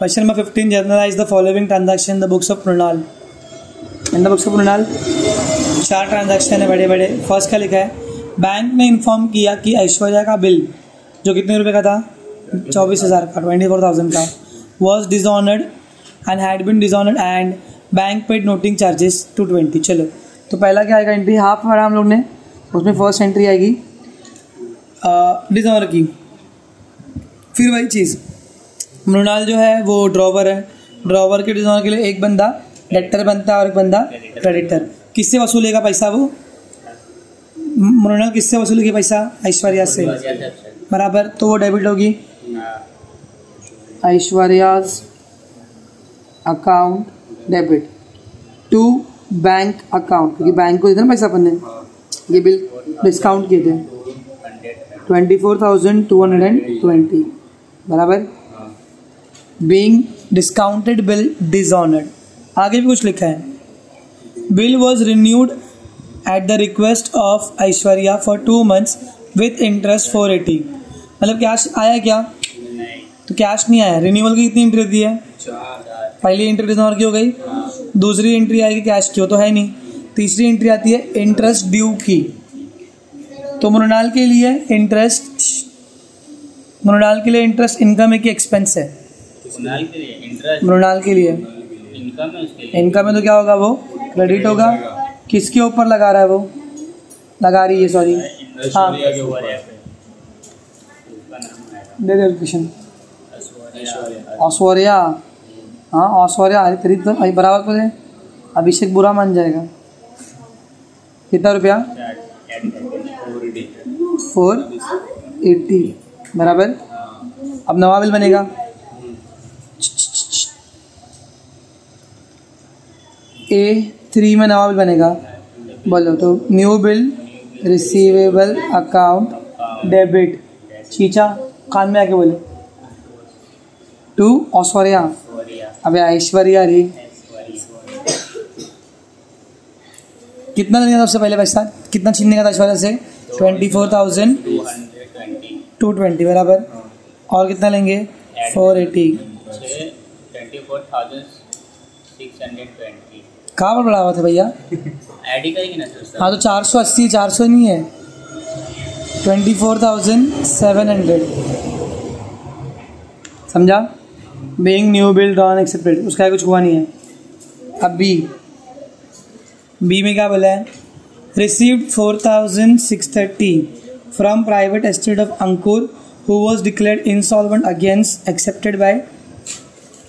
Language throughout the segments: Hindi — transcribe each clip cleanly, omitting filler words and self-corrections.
Question number 15, journalize the following transaction in the books of Mrinal. In the books of Mrinal 4 transaction है बड़े बड़े। फर्स्ट का लिखा है, बैंक ने इन्फॉर्म किया कि ऐश्वर्या का बिल जो कितने रुपए का था, 24,000 का, 24,000 का, was dishonoured and had been dishonoured and bank paid noting charges 220। चलो तो पहला क्या आएगा, एंट्री हाफ पढ़ा हम लोग ने, उसमें फर्स्ट एंट्री आएगी डिसऑनर की। फिर वही चीज़, मृणाल जो है वो ड्रॉवर है, ड्रॉवर के डिसऑनर के लिए एक बंदा डेक्टर बनता है और एक बंदा क्रेडिटर। किससे वसूलेगा पैसा वो, मृणाल किससे वसूलेगी पैसा, ऐश्वर्या से, बराबर। तो वो डेबिट होगी Aishwarya's account debit to bank account, क्योंकि बैंक को देते ना पैसा अपन ने, ये बिल डिस्काउंट किए थे 24,220, बराबर। Being discounted bill dishonoured. आगे भी कुछ लिखा है, bill was renewed at the request of Aishwarya for 2 months with interest 480। मतलब कैश आया क्या, तो कैश नहीं आया। रिन्यूअल की कितनी एंट्री दी है, पहली एंट्री डिसऑनर की हो गई, दूसरी एंट्री आएगी कैश की, वो तो है नहीं, तीसरी एंट्री आती है इंटरेस्ट ड्यू की। तो मृणाल के लिए इंटरेस्ट, मृणाल के लिए इंटरेस्ट इनकम है कि एक्सपेंस है, मृणाल के लिए इनकम है, तो क्या होगा वो क्रेडिट होगा। किसके ऊपर लगा रहा है वो, लगा रही है, सॉरी, हाँ दे दे क्वेश्चन, ऐश्वर्या, हाँ ऐश्वर्या, अरे तेरी तो बराबर पर है, अभिषेक बुरा मान जाएगा। कितना रुपया, 480, बराबर। अब नवा बिल बनेगा, A3 में नवा बिल बनेगा, बोलो तो new bill receivable account debit, चीचा कान में आके बोले, टू ऐश्वर्या, अबे ऐश्वर्या रे, कितना लेने का सबसे पहले पैसा, कितना छीनने का था ऐश्वर्या से, 24,220, बराबर। और कितना लेंगे, 480, 24,620। कहाँ पर बढ़ा हुआ था भैया, ऐड ही करेंगे ना सर। हाँ तो 480, 400 नहीं है, 24,700, समझा। Being new bill drawn accepted, उसका कुछ हुआ नहीं है। अब बी में क्या बोला है, received 4,630 from private estate of Ankur who was declared insolvent against accepted by,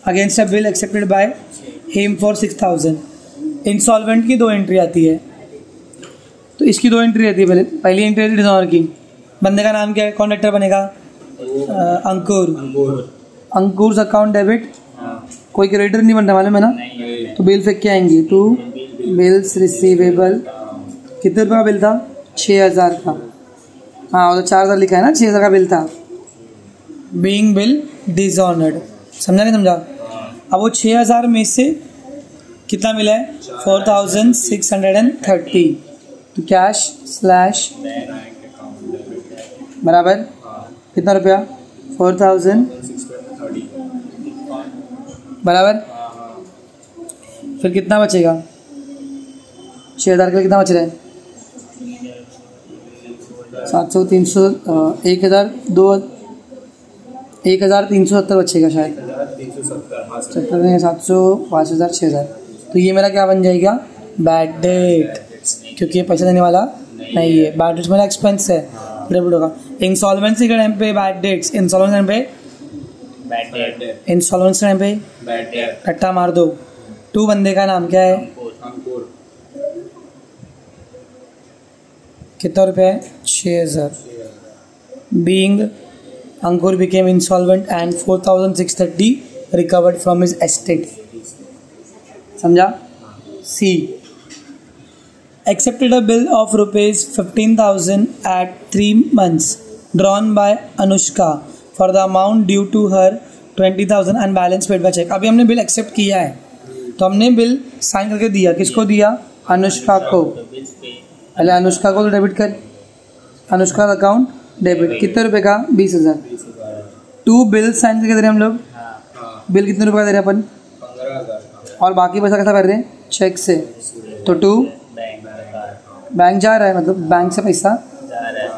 against a bill accepted by him for 6,000। Insolvent की 2 एंट्री आती है, तो इसकी 2 एंट्री आती है। पहली एंट्री आती है डिसऑनर की, बंदे का नाम क्या है, कॉन्ट्रैक्टर बनेगा अंकुर, अंकुर अकाउंट डेबिट, कोई क्रेडिटर नहीं बनता मालूम है ना, तो बिल फेंक के आएंगे, टू बिल्स रिसीवेबल, कितने रुपये का बिल था, 6,000 का, हाँ वो तो 4,000 लिखा है ना, 6,000 का बिल था। बीइंग बिल डिसऑनर्ड, समझा नहीं समझा। अब वो 6,000 में से कितना मिला है, 4,630, तो कैश स्लैश बराबर कितना रुपया, 4,000 बराबर। फिर कितना बचेगा, 6,000 के लिए कितना बच रहा है, 700, 300, 1,370 बचेगा शायद, 70, 700, 5,000, 6,000। तो ये मेरा क्या बन जाएगा, बैड डेट, क्योंकि ये पैसा देने वाला नहीं है। बैड डेट्स मेरा एक्सपेंस है, डेबिट होगा। इंसॉल्वेंसी के टाइम पे बैड डेट्स, इंसॉल्वेंसी टाइम पे बैड डेट, इंसॉल्वेंसी टाइम पे बैड डेट, कट्टा मार दो। 2 बंदे का नाम क्या है, अंकुर, कितना रुपया है, 6,000। Being Ankur became insolvent and 4,630 recovered from his estate, समझा। सी accepted a bill of rupees 15,000 at 3 months drawn by Anushka for the amount due to her 20,000 and balance paid by check। अभी हमने बिल एक्सेप्ट किया है, तो हमने बिल साइन करके दिया, किसको दिया, अनुष्का को। पहले अनुष्का को तो डेबिट कर, अनुष्का का अकाउंट डेबिट, कितने रुपए का, 20,000। 2 बिल साइन करके दे रहे हम लोग, बिल कितने रुपए का दे रहे हैं अपन? 15,000 और बाकी पैसा कैसा कर रहे हैं? चेक से। तो टू बैंक जा रहा है, मतलब बैंक से पैसा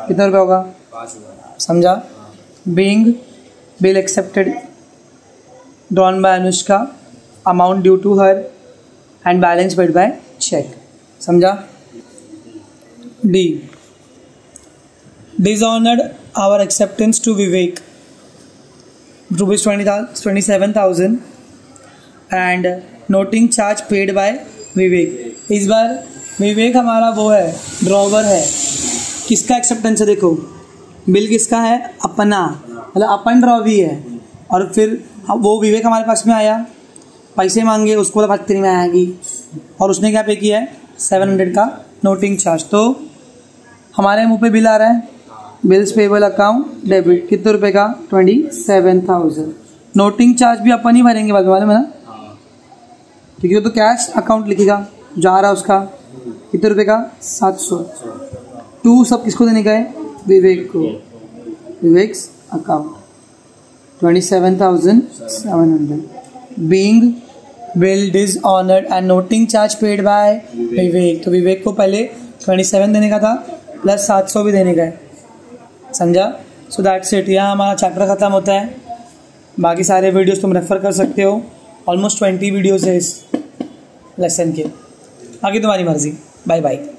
कितना रुपये होगा? 5,000 समझा? Being bill accepted drawn by Anushka, amount due to her and balance paid by cheque. समझा? The dishonoured our acceptance to Vivek ₹27,000 and noting charge paid by Vivek. इस बार विवेक हमारा वो है, ड्रॉवर है। किसका एक्सेप्टेंस है? देखो बिल किसका है? अपना, मतलब अपन ड्रॉवी है। और फिर वो विवेक हमारे पास में आया, पैसे मांगे, उसको तो फैक्ट्री में आएगी, और उसने क्या पे किया है? 700 का नोटिंग चार्ज। तो हमारे मुंह पे बिल आ रहा है, बिल्स पेबल अकाउंट डेबिट, कितने रुपए का? 27,000। नोटिंग चार्ज भी अपन ही भरेंगे बाद में, मालूम है ना, क्योंकि वो तो कैश अकाउंट लिखेगा, जा रहा उसका कितने रुपए का? 700। टू सब किसको देने का है? विवेक को, Vivek's account 27,700। Being bill dishonoured and noting charge paid by Vivek. तो विवेक को पहले 27 देने का था, प्लस 700 भी देने का है। समझा? So that's it. यहाँ हमारा चैप्टर ख़त्म होता है। बाकी सारे वीडियोस तुम रेफ़र कर सकते हो। ऑलमोस्ट 20 वीडियोस है इस लेसन के। आगे तुम्हारी मर्जी। Bye bye.